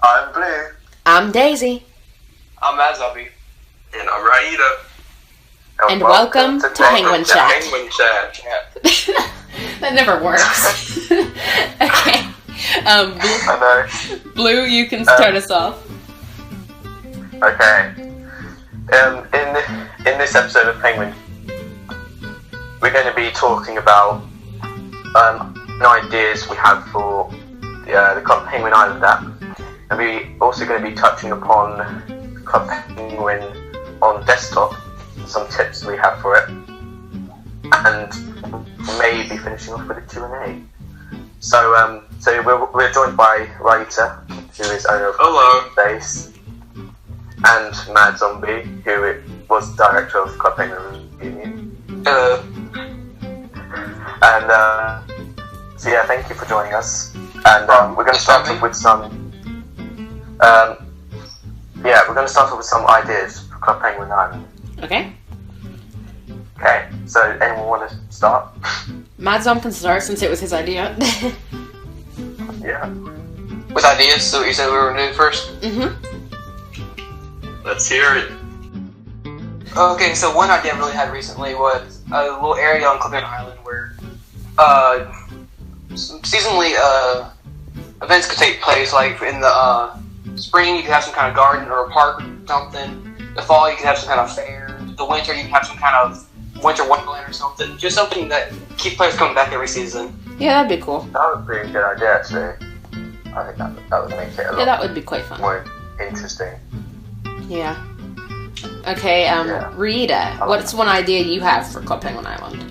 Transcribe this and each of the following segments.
I'm Blue. I'm Daisy. I'm Madzom8ie. And I'm Riyita. And welcome to Penguin Chat. Penguin Chat. That never works. Okay. I know. Blue, you can start us off. Okay. In this episode of Penguin, we're going to be talking about ideas we have for the Club Penguin Island app, and we're also going to be touching upon Club Penguin on desktop, some tips we have for it, and maybe finishing off with a Q&A. So we're joined by Riyita, who is owner of Hello. Base, and Madzom8ie, who was director of Club Penguin Union. Hello. And so yeah, thank you for joining us. And we're going to start off with some. We're going to start off with some ideas for Club Penguin Island. Okay. Okay. So anyone want to start? Madzom can start since it was his idea. Yeah. With ideas, so you said we were new first? Mm-hmm. Let's hear it. Okay, so one idea I really had recently was a little area on Club Penguin Island where seasonally events could take place. Like in the spring, you could have some kind of garden or a park or something. The fall, you could have some kind of fair. The winter, you could have some kind of winter wonderland or something. Just something that keeps players coming back every season. Yeah, that'd be cool. That would be a good idea, actually. I think that would make it a lot that would be quite fun. more interesting. Yeah. Okay, Riyita, what's one idea you have for Club Penguin Island?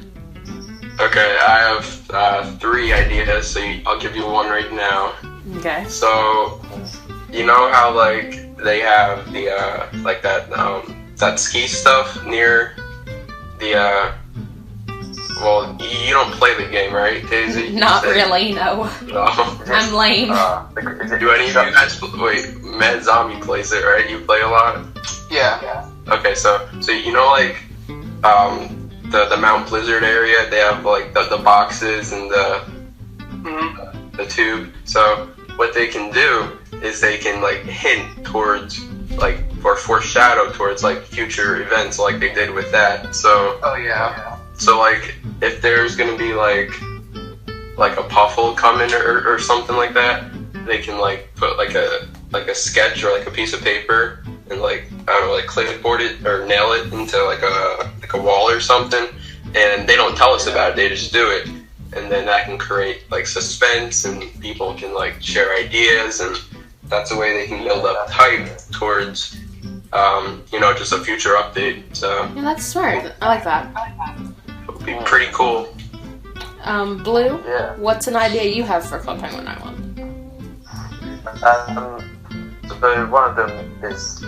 Okay, I have 3 ideas, so I'll give you one right now. Okay. So, you know how like they have the that ski stuff near the well, you don't play the game, right, Daisy? Not really, no. No. I'm lame. Do any of you guys Madzom8ie plays it, right? You play a lot? Yeah. Okay, so you know like the Mount Blizzard area, they have like the boxes and the tube. So what they can do is they can like hint towards like or foreshadow towards like future events like they did with that. So Oh yeah. so like if there's gonna be like a puffle coming or something like that, they can like put like a sketch or like a piece of paper and like I don't know, like clipboard it or nail it into like a wall or something, and they don't tell us about it, they just do it, and then that can create like suspense and people can like share ideas, and that's a way they can build up hype towards just a future update. So Yeah, that's smart. I like that. it would be pretty cool. Blue, Yeah. what's an idea you have for Club Penguin Island? So one of them is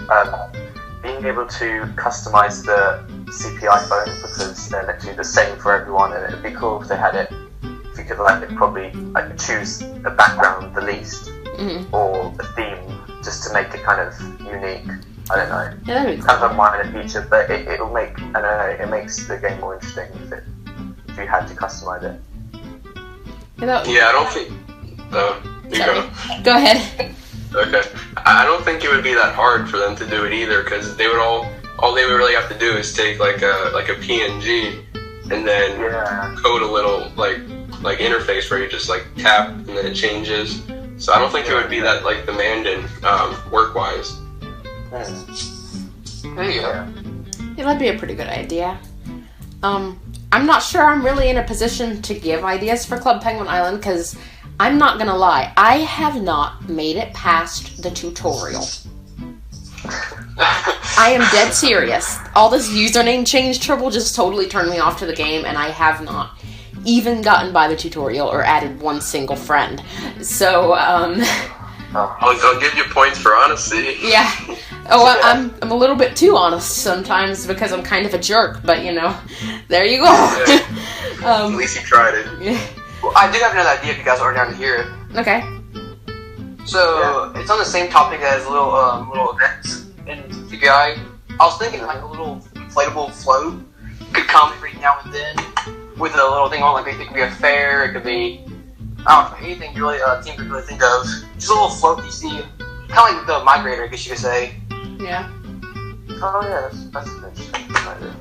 being able to customize the CPI phone, because they're literally the same for everyone, and it'd be cool if they had it. If you could probably choose a background the least, or a theme, just to make it kind of unique. I don't know. Yeah, that'd be cool. Kind of a minor feature, but it'll make, I don't know, it makes the game more interesting if you had to customize it. Yeah, I don't think. You Sorry. go. Go ahead. Okay. I don't think it would be that hard for them to do it either, because they would all they would really have to do is take like a PNG and then code a little like interface where you just like tap and then it changes. So I don't think it would be that like demanding work wise. There you go. Yeah, that'd be a pretty good idea. I'm not sure I'm really in a position to give ideas for Club Penguin Island, because I'm not gonna lie, I have not made it past the tutorial. I am dead serious. All this username change trouble just totally turned me off to the game, and I have not even gotten by the tutorial or added one single friend. So, I'll give you points for honesty. yeah. Oh, I'm a little bit too honest sometimes because I'm kind of a jerk, but there you go. At least you tried it. Yeah. Well, I do have another idea if you guys are down to hear it. Okay. So it's on the same topic as little events in CPI. I was thinking like a little inflatable float could come every now and then with a little thing on. Like it could be a fair, it could be I don't know, anything you really team could really think of. Just a little float you see kind of like the migrator, I guess you could say. Yeah. Oh yeah, that's an interesting idea.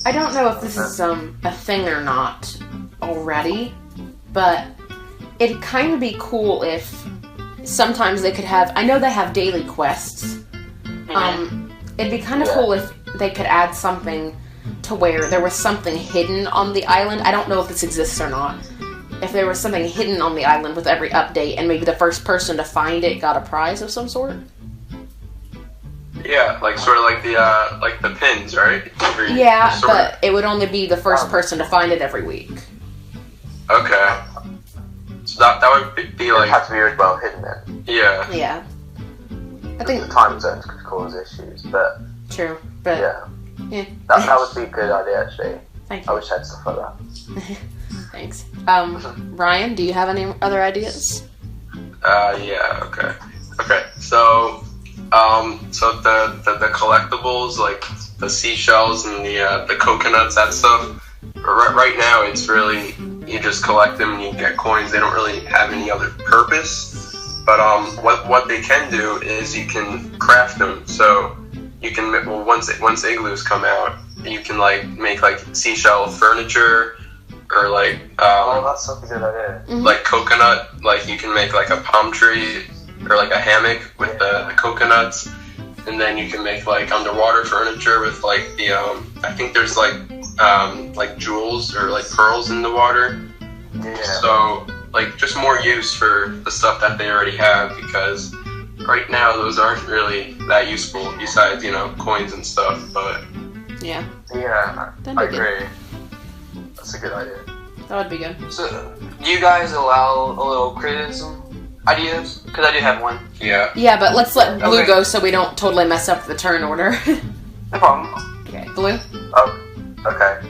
I don't know if this is a thing or not already, but it'd kind of be cool if sometimes they could have. I know they have daily quests. It'd be kind of cool if they could add something to where there was something hidden on the island. I don't know if this exists or not. If there was something hidden on the island with every update, and maybe the first person to find it got a prize of some sort. Yeah, like sort of like the pins, right? Yeah, but it would only be the first person to find it every week. Okay. So that would be like... It had to be really well hidden then. Yeah. Yeah. I think... The time zones could cause issues, but... True, but... Yeah. That would be a good idea, actually. Thank you. I wish I had stuff like that. Thanks. Ryan, do you have any other ideas? Yeah, okay. Okay, so the collectibles, like the seashells and the coconuts, that stuff, right now it's really, you just collect them and you get coins. They don't really have any other purpose. But what they can do is you can craft them. So you can, well, once igloos come out, you can like make like seashell furniture, or like that's such a good idea. like coconut, like you can make like a palm tree or like a hammock with the coconuts, and then you can make like underwater furniture with like the I think there's like jewels or like pearls in the water. Yeah. So like just more use for the stuff that they already have, because right now those aren't really that useful besides, you know, coins and stuff. But yeah, I agree. That's a good idea. That would be good. So, do you guys allow a little criticism ideas? Because I do have one. yeah. Yeah, but let's let Blue Okay. go so we don't totally mess up the turn order. No problem. Okay, Blue? Oh, okay.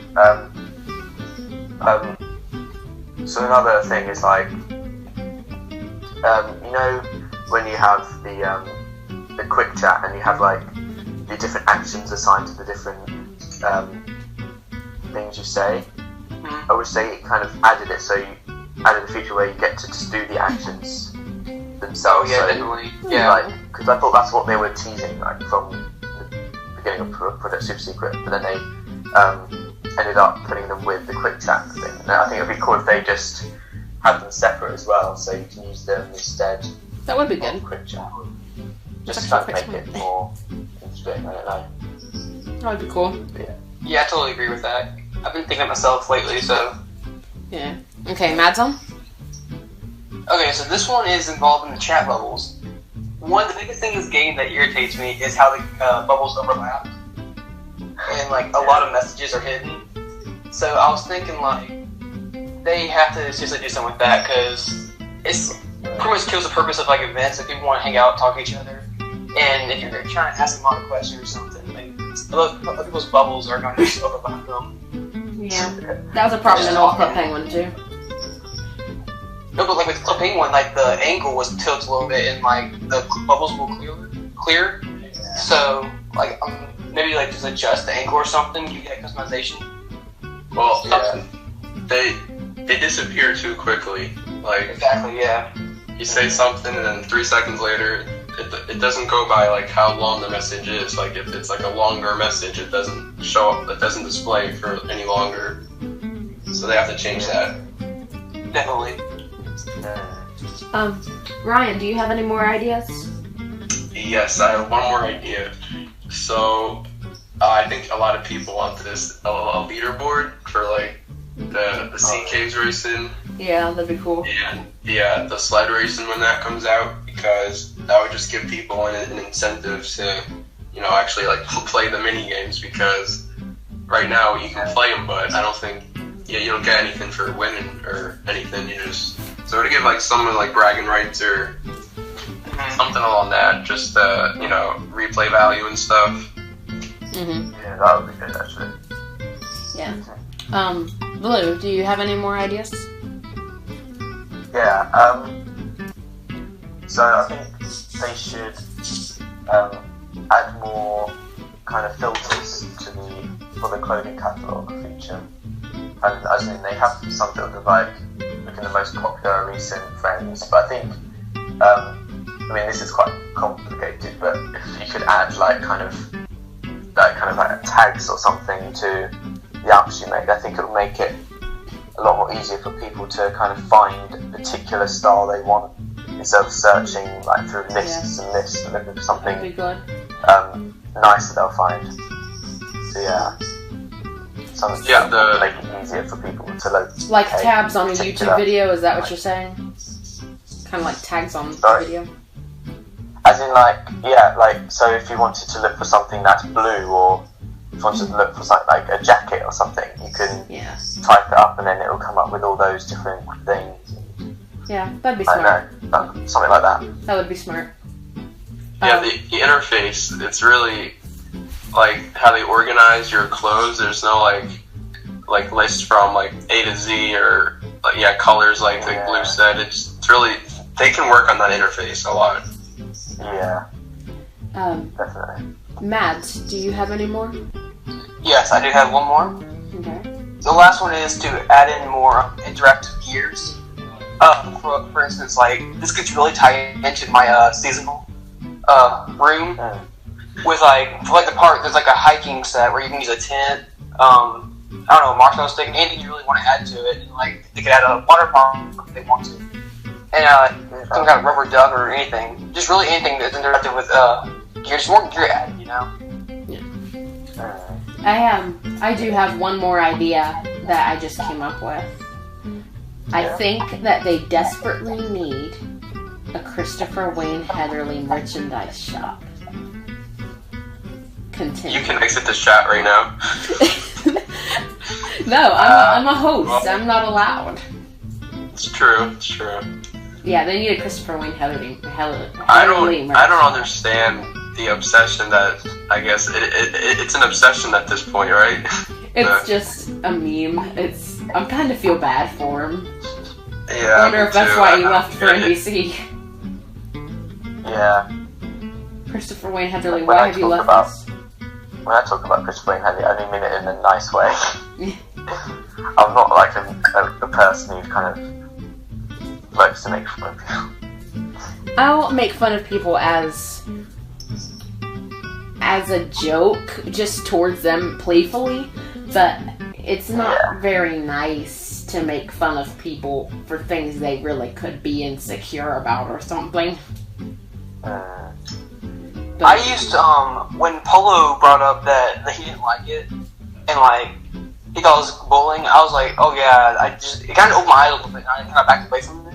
So another thing is like, you know, when you have the quick chat and you have like the different actions assigned to the different things you say. I would say it kind of added it, so you added a feature where you get to just do the actions themselves. Oh yeah, so, definitely. Yeah. Like, because I thought that's what they were teasing, like from the beginning of Project Super Secret, but then they ended up putting them with the quick chat thing. And I think it'd be cool if they just had them separate as well, so you can use them instead That would be of good. quick chat. Just That's try to actually make quick it more interesting. I don't know. That would be cool. But yeah. Yeah, I totally agree with that. I've been thinking of myself lately, so... Yeah. Okay, Madzom? Okay, so this one is involved in the chat bubbles. One of the biggest things in this game that irritates me is how the bubbles overlap. And, like, a lot of messages are hidden. So I was thinking, like, they have to seriously do something with that, because it's pretty much kills the purpose of, like, events if people want to hang out and talk to each other. And if you're trying to ask them on a question or something, like, other people's bubbles are going to just overlap them. Yeah. That was a problem in Old Club Penguin, too. No, but like with Club Penguin, like the angle was tilted a little bit, and like the bubbles will clear. So like maybe like just adjust the angle or something. You get customization. Well, they disappear too quickly. Like Exactly. Yeah. you say something and then 3 seconds later, it doesn't go by like how long the message is. Like if it's like a longer message, it doesn't show up. It doesn't display for any longer. So they have to change that. Definitely. Ryan, do you have any more ideas? Yes, I have one more idea. So, I think a lot of people want this a leaderboard for like the sea caves racing Yeah, that'd be cool. and the sled racing when that comes out, because that would just give people an incentive to, you know, actually like play the mini games, because right now you can play them, but I don't think you don't get anything for winning or anything. You just so to give like someone like bragging rights or something along that, just you know, replay value and stuff. Mm-hmm. Yeah, that would be good actually. Yeah. Blue, do you have any more ideas? Yeah, so I think they should add more kind of filters for the clothing catalogue feature. And as in they have some filters like looking the most popular recent friends, but I think I mean, this is quite complicated, but if you could add like tags or something to the apps you make, I think it'll make it a lot more easier for people to kind of find a particular style they want instead of searching like through lists and lists and looking for something That'd be good. nice that they'll find. So yeah, something to make it easier for people to locate. Like tabs on a particular- YouTube video, is that what you're saying? Kind of like tags on the Sorry? video? As in so if you wanted to look for something that's blue, or if you wanted to look for something like a jacket or something, you can type it up and then it'll come up with all those different things. Yeah, that'd be I smart. don't know, something like that. That would be smart. Yeah, the interface, it's really like how they organize your clothes. There's no like list from like A to Z or colors like Blue said. It's really, they can work on that interface a lot. Yeah, definitely. Mads, do you have any more? Yes, I do have one more. Okay. The last one is to add in more interactive gears. For instance, like this gets really tight into my seasonal room. With for the part, there's like a hiking set where you can use a tent. I don't know, marshmallow stick, anything you really want to add to it, and like they could add a water pump if they want to, and some kind of rubber duck or anything. Just really anything that's interactive with gear. Just more gear added, you know. I do have one more idea that I just came up with. I think that they desperately need a Christopher Wayne Heatherly merchandise shop. Continue. You can exit the chat right now. No, I'm a host. I'm not allowed. It's true. Yeah, they need a Christopher Wayne Heatherly I don't understand the obsession that, I guess, it's an obsession at this point, right? It's just a meme. I kind of feel bad for him. Yeah, I wonder if that's why he left for NBC. Yeah. Christopher Wayne Heatherly, why have you left us? When I talk about Christopher Wayne Heatherly, I only mean it in a nice way. I'm not like a person who kind of likes to make fun of people. I'll make fun of people as a joke, just towards them playfully, but it's not very nice to make fun of people for things they really could be insecure about or something. I used to, when Polo brought up that he didn't like it, and like, he thought it was bullying, I was like, oh yeah, it kind of opened my eyes a little bit, and I kind of backed away from it.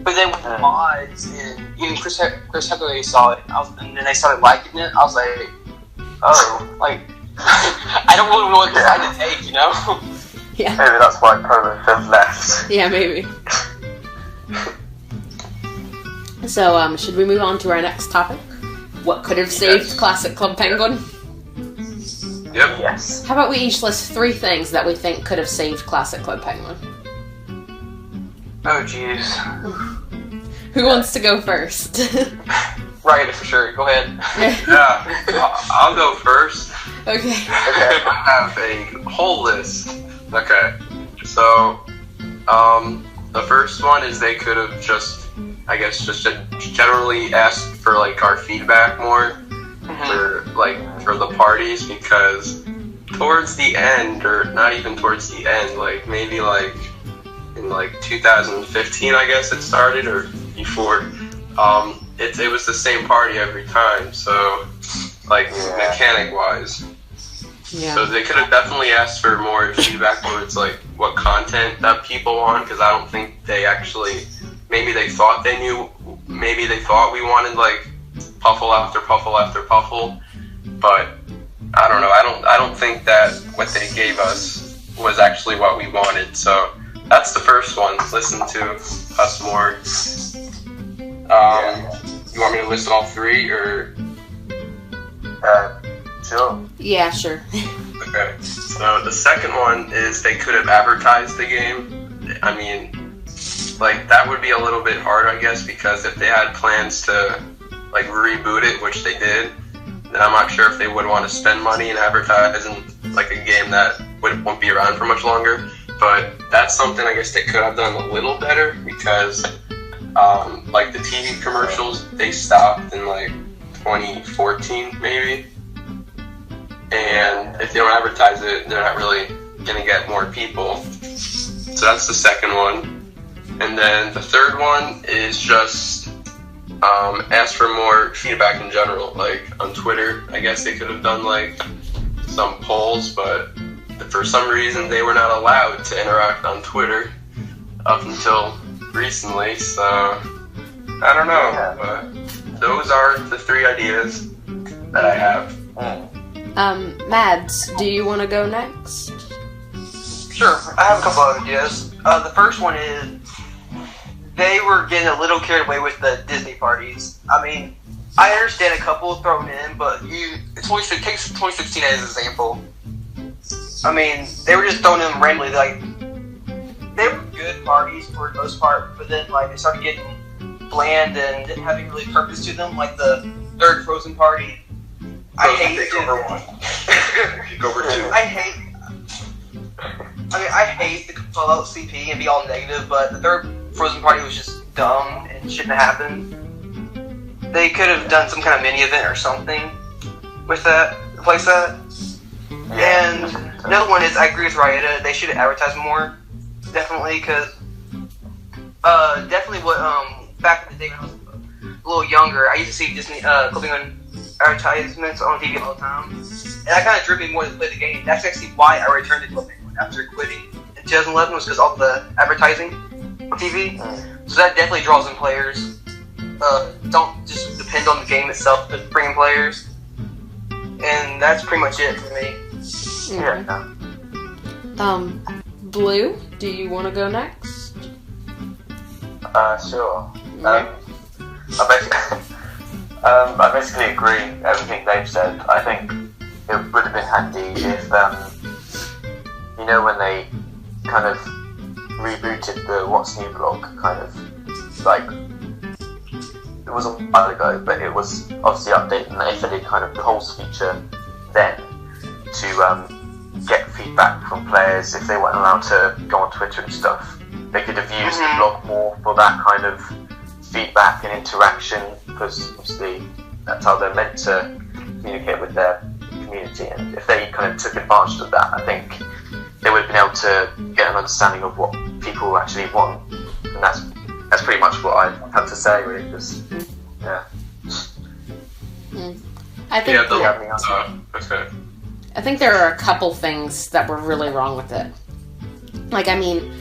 But then with the mods, and even Chris Heatherly saw it, and then they started liking it, I was like, oh, like, I don't really know what side to take, you know? Yeah. Maybe that's why Polo has left. Yeah, maybe. So, should we move on to our next topic? What could have saved Classic Club Penguin? Yep. Yes. How about we each list 3 things that we think could have saved Classic Club Penguin? Oh, jeez. Who wants to go first? Right, for sure. Go ahead. Yeah, I'll go first. Okay. I have a whole list. Okay, so the first one is they could have just generally asked for like our feedback more for the parties, because towards the end, or not even towards the end, like maybe like in like 2015, I guess it started, or before. It was the same party every time, so like mechanic wise. Yeah. So they could have definitely asked for more feedback towards like what content that people want, because I don't think they actually, maybe they thought they knew, maybe they thought we wanted like puffle after puffle after puffle, but I don't know, I don't think that what they gave us was actually what we wanted. So that's the first one, listen to us more. You want me to list all 3, or? Sure. Yeah, sure. Okay, so the second one is they could have advertised the game. I mean, like, that would be a little bit hard, I guess, because if they had plans to, like, reboot it, which they did, then I'm not sure if they would want to spend money in advertising, like, a game that won't be around for much longer. But that's something I guess they could have done a little better, because like the TV commercials, they stopped in like 2014 maybe. And if they don't advertise it, they're not really gonna get more people. So that's the second one. And then the third one is just ask for more feedback in general. Like on Twitter, I guess they could have done like some polls, but for some reason they were not allowed to interact on Twitter up until recently. So I don't know, but those are the 3 ideas that I have. Mads, do you want to go next? Sure, I have a couple of ideas. The first one is they were getting a little carried away with the Disney parties. I mean, I understand a couple thrown in, but take 2016 as an example. I mean, they were just throwing them randomly. Like, they were good parties for the most part, but then like they started getting bland and didn't have any really purpose to them. Like the third Frozen party. I hate it. Over 2. I hate to call out CP and be all negative, but the third Frozen party was just dumb and shouldn't have happened. They could have done some kind of mini event or something with that, replace that. And another one is, I agree with Riyita, they should advertise more, definitely, because definitely what back in the day when I was a little younger, I used to see Disney clipping on advertisements on TV all the time, and that kind of drew me more to play the game. That's actually why I returned to clipping after quitting in 2011, was because all the advertising on TV. So that definitely draws in players. Don't just depend on the game itself, but bring in players. And that's pretty much it for me. Blue, do you want to go next? Sure. I basically agree with everything they've said. I think it would have been handy if, when they kind of rebooted the What's New blog, kind of, like, it was a while ago, but it was obviously updated, and if they did kind of the polls feature then to get feedback from players if they weren't allowed to go on Twitter and stuff, they could have used the blog more for that kind of feedback and interaction, because obviously that's how they're meant to communicate with their community, and if they kind of took advantage of that, I think they would have been able to get an understanding of what people actually want, and that's pretty much what I have to say, really, because, I think okay. I think there are a couple things that were really wrong with it. Like, I mean,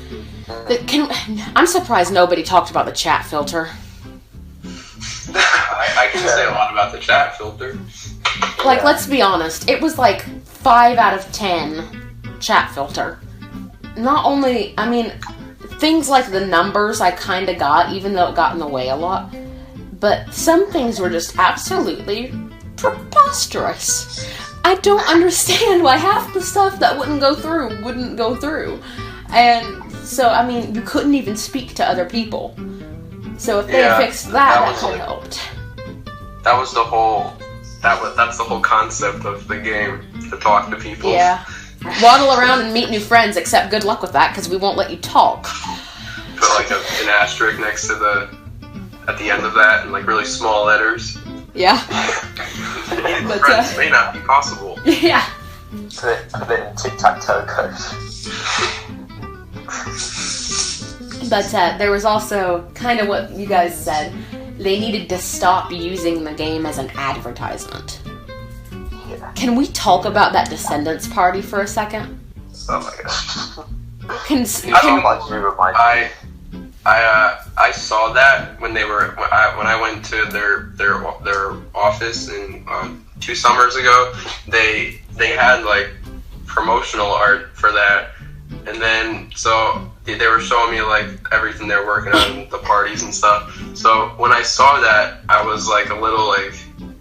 I'm surprised nobody talked about the chat filter. I can say a lot about the chat filter. Like, let's be honest, it was like 5 out of 10 chat filter. Not only, I mean, things like the numbers I kind of got, even though it got in the way a lot, but some things were just absolutely preposterous. I don't understand why half the stuff that wouldn't go through. And so, I mean, you couldn't even speak to other people. So if they fixed that could have helped. That was the whole. That's the whole concept of the game, to talk to people. Yeah. Waddle around and meet new friends, except good luck with that, because we won't let you talk. Put like an asterisk next to at the end of that, in like really small letters. Yeah. Meeting friends may not be possible. Yeah. Put it in tic-tac-toe code. But there was also kind of what you guys said. They needed to stop using the game as an advertisement. Yeah. Can we talk about that Descendants party for a second? Oh my gosh. I saw that when I went to their office in 2 summers ago. They had like promotional art for that, and then so they were showing me like everything they're working on, the parties and stuff. So when I saw that, I was like a little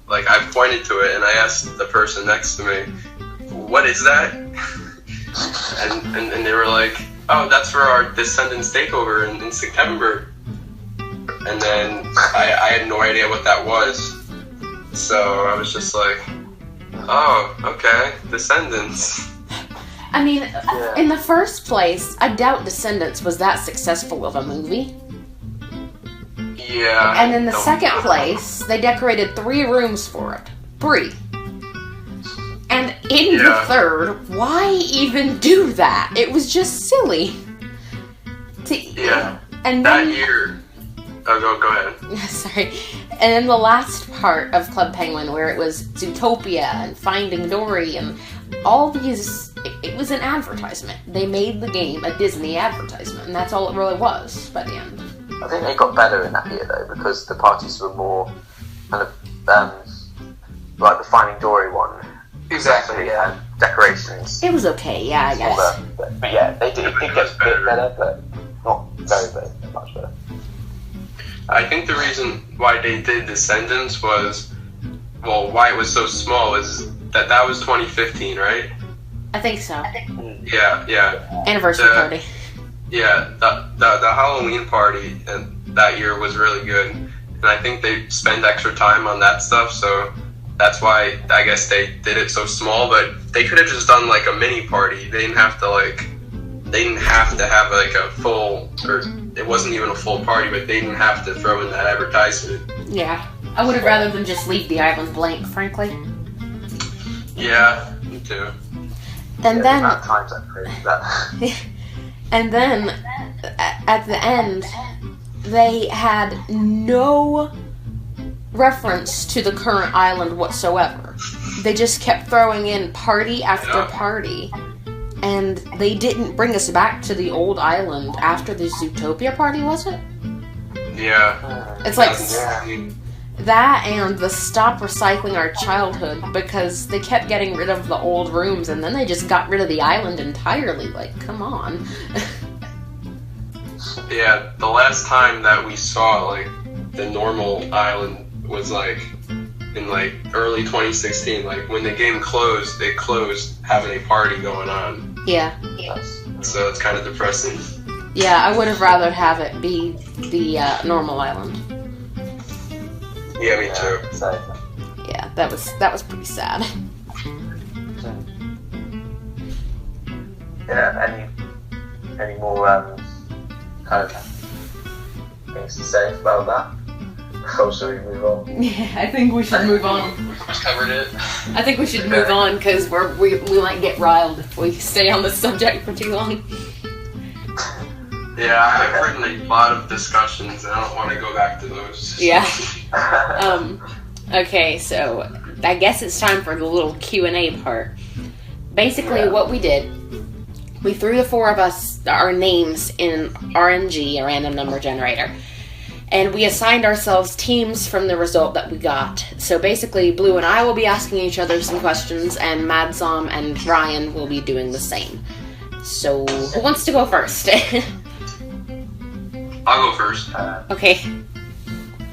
like I pointed to it and I asked the person next to me, "What is that?" and they were like, "Oh, that's for our Descendants takeover in September." And then I had no idea what that was. So I was just like, "Oh, okay, Descendants." I mean, in the first place, I doubt Descendants was that successful of a movie. Yeah. And in the second place, they decorated 3 rooms for it. 3. And in the third, why even do that? It was just silly. Yeah. And that then, year... Oh, go ahead. Sorry. And then the last part of Club Penguin, where it was Zootopia and Finding Dory and all these... It was an advertisement. They made the game a Disney advertisement, and that's all it really was by the end. I think they got better in that year, though, because the parties were more kind of... like the Finding Dory one. Exactly, yeah. Decorations. It was okay, yeah, I guess. But yeah, it did get a bit better, but not very much better. I think the reason why they did Descendants was, well, why it was so small is that was 2015, right? I think so. Yeah. Anniversary party. Yeah, the Halloween party that year was really good, and I think they spent extra time on that stuff, so that's why I guess they did it so small. But they could have just done like a mini party. They didn't have to have like a full, or it wasn't even a full party, but they didn't have to throw in that advertisement. Yeah, I would have rather than just leave the island blank, frankly. Yeah, me too. And then, times I created that. And then at the end, they had no reference to the current island whatsoever. They just kept throwing in party after party. And they didn't bring us back to the old island after the Zootopia party, was it? Yeah. It's like that and the stop recycling our childhood, because they kept getting rid of the old rooms and then they just got rid of the island entirely. Like, come on. Yeah, the last time that we saw like the normal island was like in like early 2016. Like when the game closed, they closed having a party going on. Yeah. So it's kind of depressing. Yeah, I would have rather have it be the normal island. Yeah, me too. Yeah, that was pretty sad. Yeah, any more kind of things to say about that? Or should we move on? Yeah, I think we should move on. We just covered it. I think we should move on because we might get riled if we stay on this subject for too long. Yeah, I've heard a lot of discussions and I don't want to go back to those. Yeah. Okay, so I guess it's time for the little Q&A part. Basically, what we did, we threw the 4 of us, our names in RNG, a random number generator, and we assigned ourselves teams from the result that we got. So basically, Blue and I will be asking each other some questions, and Madzom and Ryan will be doing the same. So, who wants to go first? I'll go first. Okay.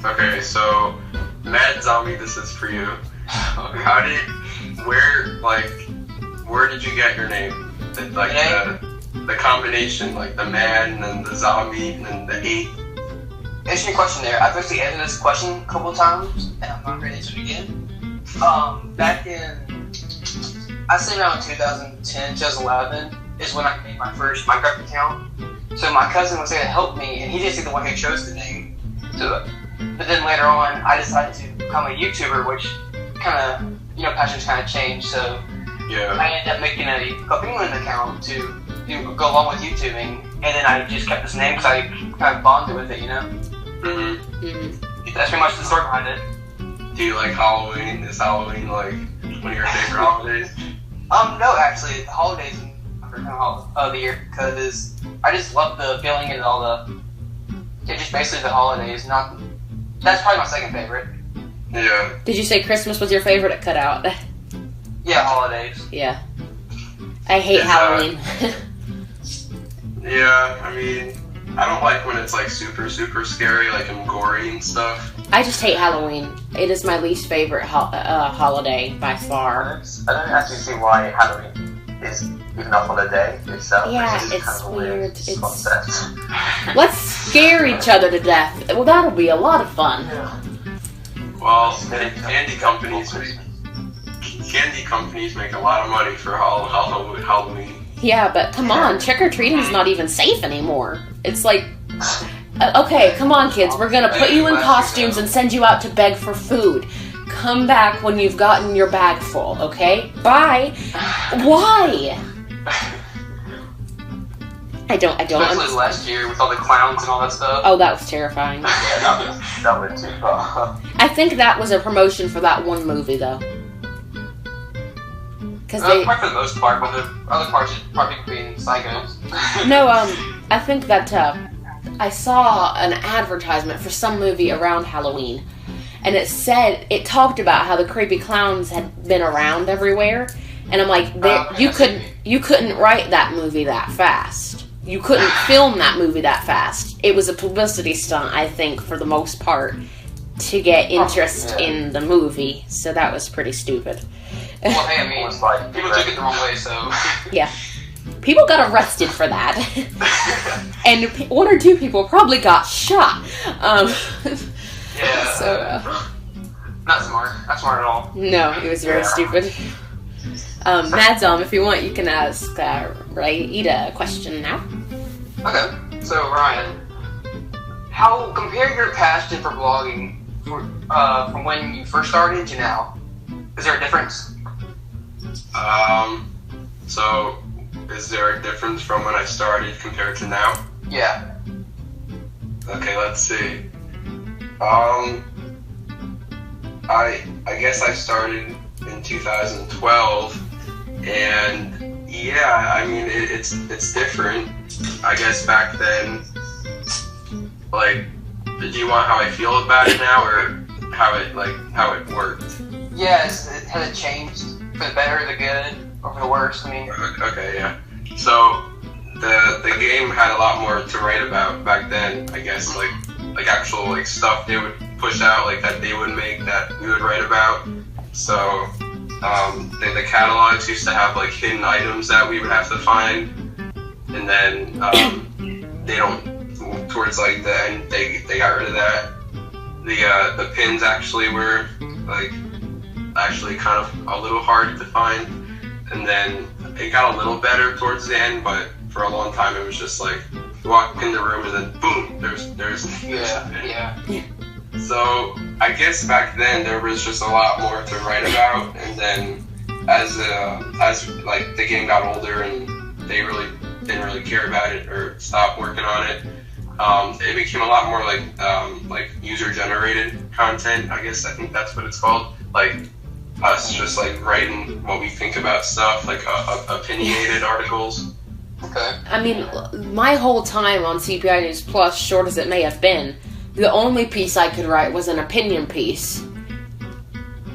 Okay, so Madzom8ie, this is for you. Where did you get your name? The combination, like the man and the zombie and the 8. Answering your question there, I've actually answered this question a couple times, and I'm not going to answer it again. Back in, I'd say around 2010, 2011, is when I made my first Minecraft account. So my cousin was there to help me, and he didn't see the one who chose the name. So, but then later on, I decided to become a YouTuber, which kind of, passions kind of changed. So I ended up making a Club Penguin account to go along with YouTubing, and then I just kept this name because I kind of bonded with it, That's pretty much the story behind it. Do you like Halloween? Is Halloween like one of your favorite holidays? No, actually, the holidays are my favorite of the year because I just love the feeling and just basically the holidays. That's probably my second favorite. Yeah. Did you say Christmas was your favorite? It cut out. Yeah, holidays. Yeah. I hate Halloween. Yeah, I mean, I don't like when it's like super, super scary, like and gory and stuff. I just hate Halloween. It is my least favorite holiday by far. I don't actually see why Halloween is even a holiday itself. Yeah, it's it's kind of a weird. concept. Let's scare each other to death. Well, that'll be a lot of fun. Well, candy companies make a lot of money for Halloween. Yeah, but come on, trick-or-treating's not even safe anymore. It's like, Okay, come on, kids. We're gonna put you in costumes and send you out to beg for food. Come back when you've gotten your bag full, okay? Bye. Why? I don't Especially understand. last year with all the clowns and all that stuff. Oh, that was terrifying. Yeah, that went too far. I think that was a promotion for that one movie, though. Because they... Probably for the most part, but the other parts are probably being psychos. No, I think that, I saw an advertisement for some movie around Halloween, and it talked about how the creepy clowns had been around everywhere, and I'm like, you couldn't write that movie that fast. You couldn't film that movie that fast. It was a publicity stunt, I think, for the most part, to get interest in the movie, so that was pretty stupid. Well, hey, I mean, people took it the wrong way, so... Yeah. People got arrested for that. And one or two people probably got shot. Yeah. So, not smart. Not smart at all. no, it was very stupid. Madzom, if you want, you can ask Riyita a question now. Okay, so Ryan, compare your passion for blogging from when you first started to now? Is there a difference? So, is there a difference from when I started compared to now? Yeah. Okay, let's see. I guess I started in 2012, and yeah, I mean it's different. I guess back then, like, do you want how I feel about it now, or how it worked? Yeah, has it changed for the better, the good, or for the worse? I mean. Okay, yeah. So the game had a lot more to write about back then. I guess like actual like stuff they would push out, like that they would make that we would write about. So the catalogs used to have like hidden items that we would have to find, and then they don't towards like the end they got rid of that. The pins actually were like kind of a little hard to find, and then it got a little better towards the end, but for a long time it was just like you walk in the room and then boom, there's yeah. So I guess back then there was just a lot more to write about, and then as like the game got older and they really didn't really care about it or stopped working on it, it became a lot more like user generated content. I think that's what it's called. Like us just like writing what we think about stuff, like opinionated articles. Okay. I mean, my whole time on CPI News Plus, short as it may have been, the only piece I could write was an opinion piece.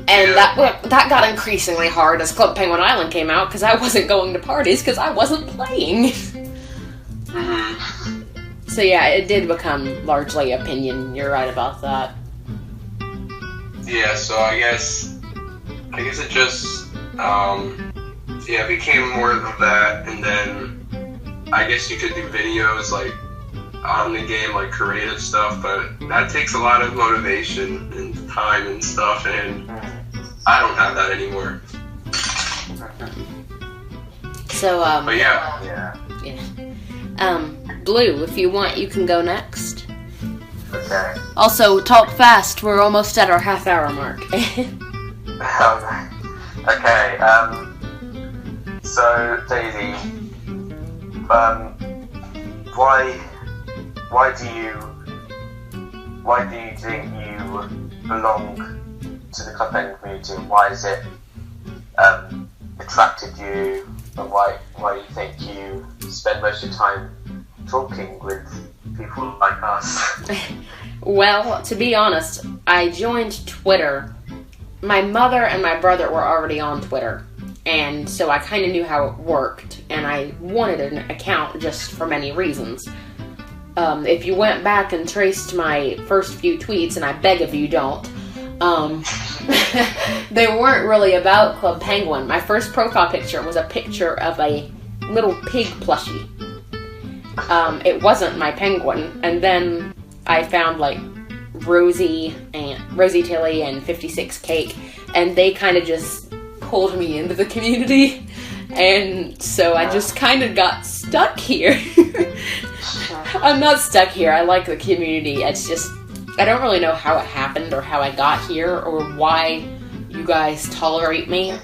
And that got increasingly hard as Club Penguin Island came out, because I wasn't going to parties because I wasn't playing. Mm-hmm. So yeah, it did become largely opinion. You're right about that. Yeah, so I guess it just became more of that, and then I guess you could do videos like on the game, like creative stuff, but that takes a lot of motivation and time and stuff, and I don't have that anymore. So but Yeah. Blue, if you want, you can go next. Okay. Also, talk fast. We're almost at our half-hour mark. Okay. So Daisy, why do you think you belong to the Club Penguin community, and why is it attracted you, and why do you think you spend most of your time talking with people like us? Well, to be honest, I joined Twitter. My mother and my brother were already on Twitter, and so I kind of knew how it worked, and I wanted an account just for many reasons. If you went back and traced my first few tweets, and I beg if you don't, they weren't really about Club Penguin. My first profile picture was a picture of a little pig plushie. It wasn't my penguin, and then I found like Rosie Tilly and 56 Cake, and they kind of just pulled me into the community, and so I just kind of got stuck here. I'm not stuck here. I like the community. It's just, I don't really know how it happened or how I got here or why you guys tolerate me.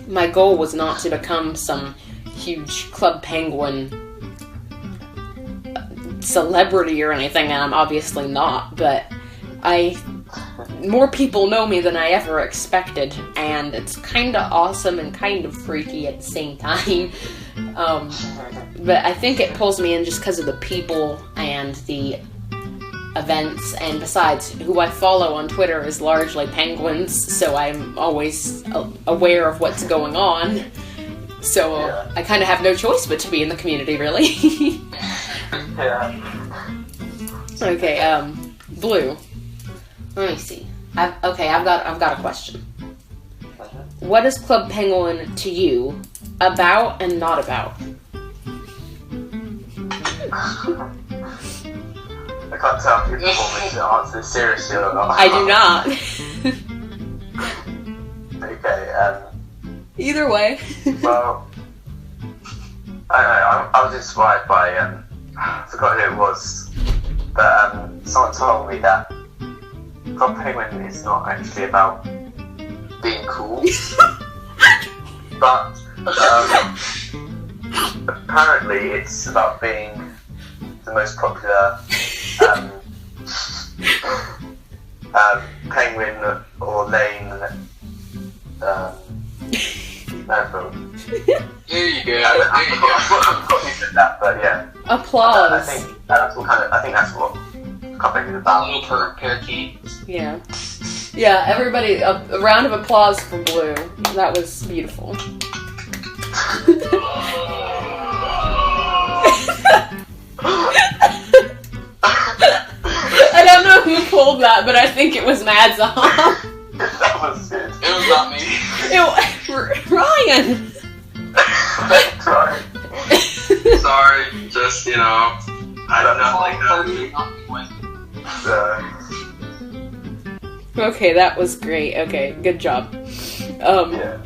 My goal was not to become some huge Club Penguin celebrity or anything, and I'm obviously not, but more people know me than I ever expected, and it's kind of awesome and kind of freaky at the same time. But I think it pulls me in just because of the people and the events, and besides, who I follow on Twitter is largely penguins, so I'm always aware of what's going on. So I kind of have no choice but to be in the community, really. Yeah. Okay, Blue. Let me see. I've got a question. What is Club Penguin to you about and not about? I can't tell if you want me to answer this seriously or not. I do not. Okay, Either way. well, I was inspired by, I forgot who it was, but someone told me that Club Penguin is not actually about being cool, but apparently it's about being the most popular penguin or lane member. There you go. I forgot who said that, but yeah. Applause. I think that's what Club Penguin is about. Little parakeet. Yeah. Yeah, everybody, a round of applause for Blue. That was beautiful. I don't know who pulled that, but I think it was Madzom. That was good. It was not me. Ryan! Sorry. Sorry, just, I don't know like that. Okay, that was great. Okay, good job. Yeah.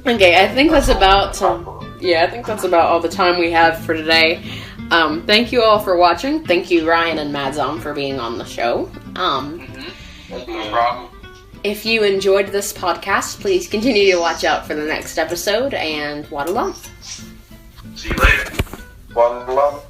Okay, I think that's about all the time we have for today. Thank you all for watching. Thank you, Ryan and Madzom, for being on the show. No problem. If you enjoyed this podcast, please continue to watch out for the next episode and waddle on. See you later. Waddle On.